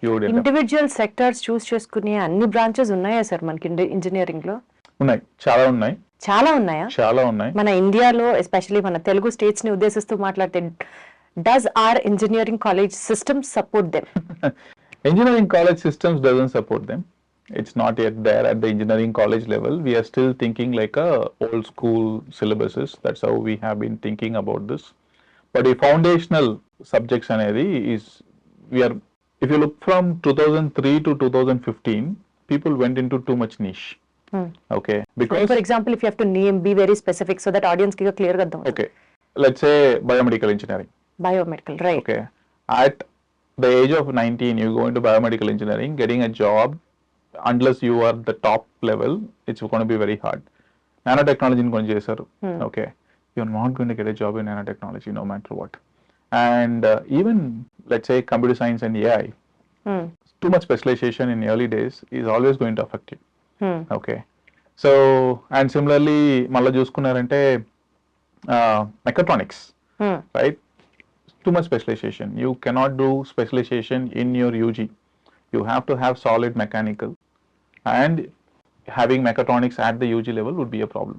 you would end up. Individual sectors choose చేసుకునే అన్ని branches ఉన్నాయా సార్ మనకి ఇంజనీరింగ్ లో? ఉన్నాయి, చాలా ఉన్నాయా? చాలా ఉన్నాయి. మన ఇండియాలో ఎస్పెషల్లీ మన తెలుగు స్టేట్స్ ని ఉద్దేశిస్తూ మాట్లాడితే does our engineering college systems support them? Engineering college systems doesn't support them. It's not yet there at the engineering college level. We are still thinking like a old school syllabuses. That's how we have been thinking about this. But the foundational subjects anedi is, we are, if you look from 2003 to 2015, people went into too much niche. Okay, because for example, if you have to name, be very specific so that audience ki clear ga dum. Okay, let's say biomedical engineering. Biomedical, right? Okay, at the age of 19, you go into biomedical engineering, getting a job, unless you are the top level, it's going to be very hard. Nanotechnology in konja chesaru. Okay, you're not going to get a job in nanotechnology no matter what. And even let's say computer science and AI, too much specialization in early days is always going to affect you. Okay, so and similarly malla chusukunnarante mechatronics, right? Too much specialization. You cannot do specialization in your UG. You have to have solid mechanical, and having mechatronics at the UG level would be a problem.